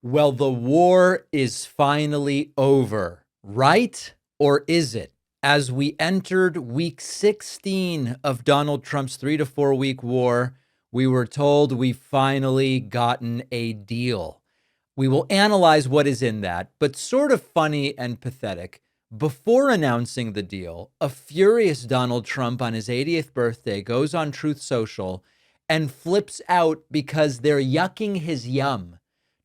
Well, the war is finally over, right? Or is it? As we entered week 16 of Donald Trump's 3 to 4 week war, we were told we finally gotten a deal. We will analyze what is in that, but sort of funny and pathetic. Before announcing the deal, a furious Donald Trump on his 80th birthday goes on Truth Social and flips out because they're yucking his yum.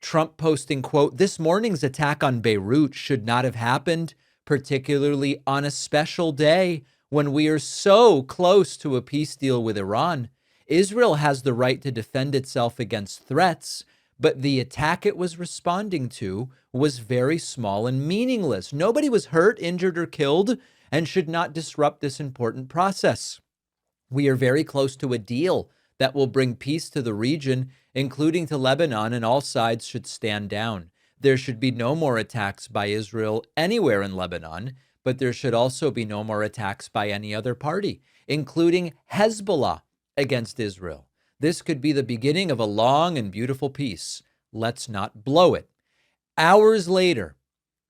Trump posting, quote, "This morning's attack on Beirut should not have happened, particularly on a special day when we are so close to a peace deal with Iran. Israel has the right to defend itself against threats, but the attack it was responding to was very small and meaningless. Nobody was hurt, injured, or killed, and should not disrupt this important process. We are very close to a deal that will bring peace to the region, including to Lebanon, and all sides should stand down. There should be no more attacks by Israel anywhere in Lebanon, but there should also be no more attacks by any other party, including Hezbollah against Israel. This could be the beginning of a long and beautiful peace. Let's not blow it." Hours later,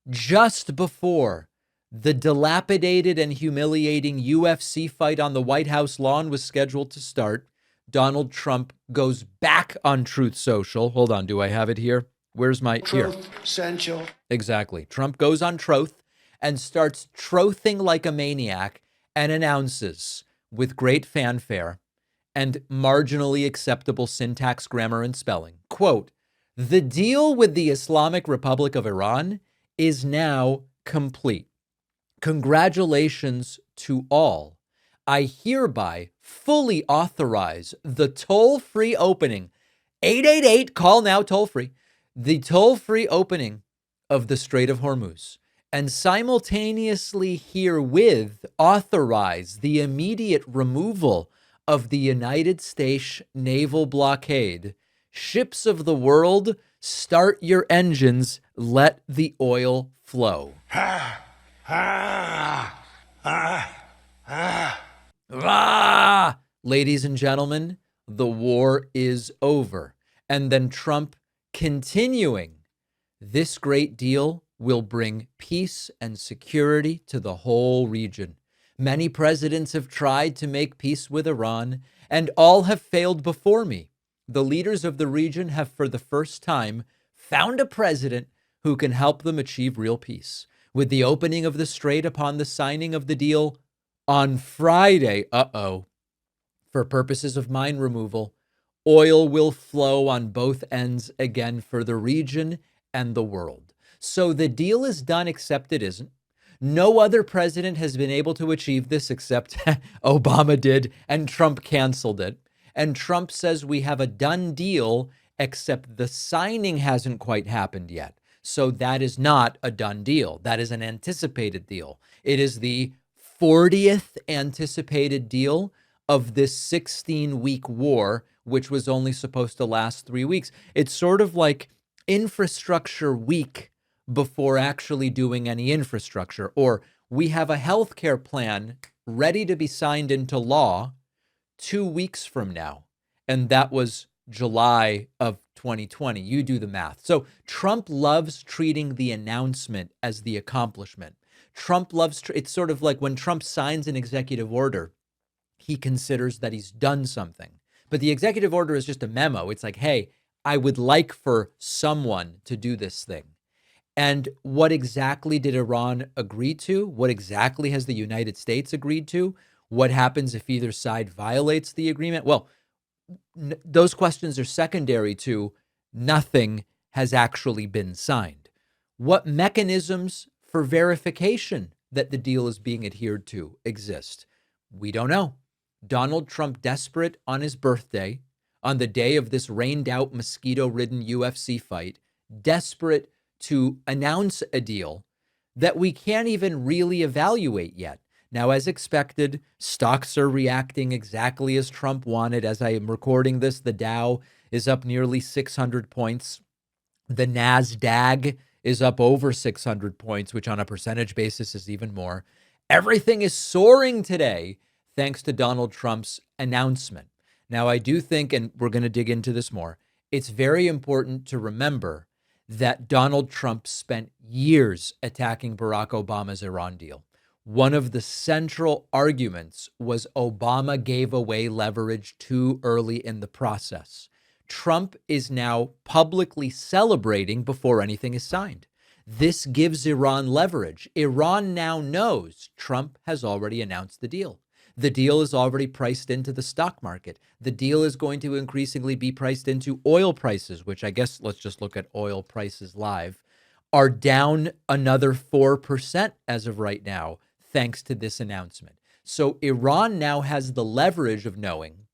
just before the dilapidated and humiliating UFC fight on the White House lawn was scheduled to start, Donald Trump goes back on Truth Social. Hold on, do I have it here? Where's my here? Truth Central. Exactly. Trump goes on Troth and starts trothing like a maniac and announces with great fanfare and marginally acceptable syntax, grammar, and spelling, quote, "The deal with the Islamic Republic of Iran is now complete. Congratulations to all. I hereby fully authorize the toll-free opening, 888, call now toll-free, the toll-free opening of the Strait of Hormuz, and simultaneously herewith authorize the immediate removal of the United States naval blockade. Ships of the world, start your engines, let the oil flow." Ladies and gentlemen, the war is over. And then Trump continuing, "This great deal will bring peace and security to the whole region. Many presidents have tried to make peace with Iran, and all have failed before me. The leaders of the region have, for the first time, found a president who can help them achieve real peace. With the opening of the strait upon the signing of the deal on Friday, for purposes of mine removal, oil will flow on both ends again for the region and the world." So the deal is done, except it isn't. No other president has been able to achieve this except Obama did, and Trump canceled it. And Trump says we have a done deal, except the signing hasn't quite happened yet. So that is not a done deal. That is an anticipated deal. It is the 40th anticipated deal of this 16-week war, which was only supposed to last 3 weeks. It's sort of like infrastructure week before actually doing any infrastructure. Or we have a healthcare plan ready to be signed into law 2 weeks from now. And that was July of 2020. You do the math. So Trump loves treating the announcement as the accomplishment. Trump loves, it's sort of like when Trump signs an executive order, he considers that he's done something. But the executive order is just a memo. It's like, hey, I would like for someone to do this thing. And what exactly did Iran agree to? What exactly has the United States agreed to? What happens if either side violates the agreement? Well, those questions are secondary to nothing has actually been signed. What mechanisms for verification that the deal is being adhered to exist? We don't know. Donald Trump, desperate on his birthday, on the day of this rained out, mosquito ridden UFC fight, desperate to announce a deal that we can't even really evaluate yet. Now, as expected, stocks are reacting exactly as Trump wanted. As I am recording this, the Dow is up nearly 600 points. The NASDAQ is up over 600 points, which on a percentage basis is even more. Everything is soaring today thanks to Donald Trump's announcement. Now, I do think, and we're going to dig into this more, it's very important to remember that Donald Trump spent years attacking Barack Obama's Iran deal. One of the central arguments was Obama gave away leverage too early in the process. Trump is now publicly celebrating before anything is signed. This gives Iran leverage. Iran now knows Trump has already announced the deal. The deal is already priced into the stock market. The deal is going to increasingly be priced into oil prices, which I guess let's just look at oil prices live, are down another 4% as of right now, thanks to this announcement. So Iran now has the leverage of knowing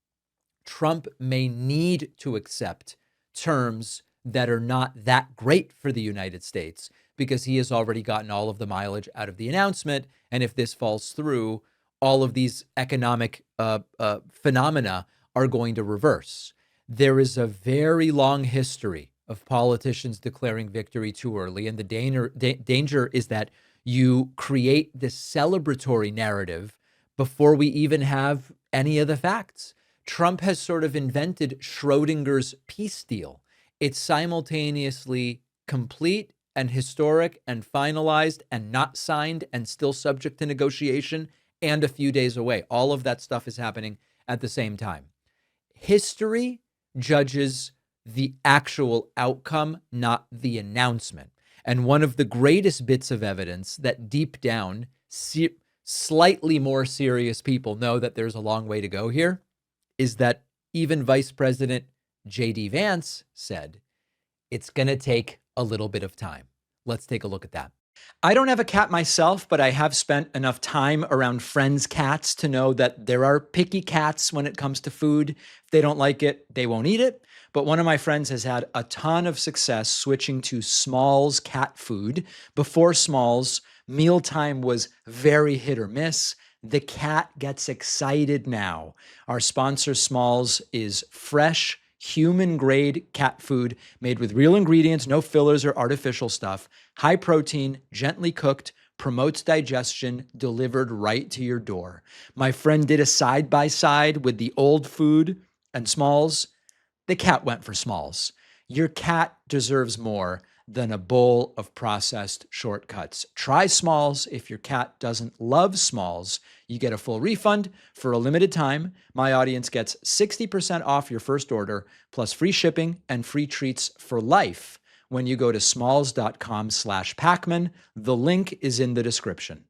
Trump may need to accept terms that are not that great for the United States because he has already gotten all of the mileage out of the announcement. And if this falls through, all of these economic phenomena are going to reverse. There is a very long history of politicians declaring victory too early. And the danger is that you create this celebratory narrative before we even have any of the facts. Trump has sort of invented Schrodinger's peace deal. It's simultaneously complete and historic and finalized and not signed and still subject to negotiation and a few days away. All of that stuff is happening at the same time. History judges the actual outcome, not the announcement. And one of the greatest bits of evidence that deep down, slightly more serious people know that there's a long way to go here is that even Vice President J.D. Vance said, it's going to take a little bit of time. Let's take a look at that. I don't have a cat myself, but I have spent enough time around friends' cats to know that there are picky cats when it comes to food. If they don't like it, they won't eat it. But one of my friends has had a ton of success switching to Smalls cat food. Before Smalls, mealtime was very hit or miss. The cat gets excited now. Our sponsor, Smalls, is fresh, human-grade cat food made with real ingredients, no fillers or artificial stuff, high protein, gently cooked, promotes digestion, delivered right to your door. My friend did a side-by-side with the old food and Smalls. The cat went for Smalls. Your cat deserves more than a bowl of processed shortcuts. Try Smalls. If your cat doesn't love Smalls, you get a full refund for a limited time. My audience gets 60% off your first order, plus free shipping and free treats for life when you go to smalls.com/Pakman. The link is in the description.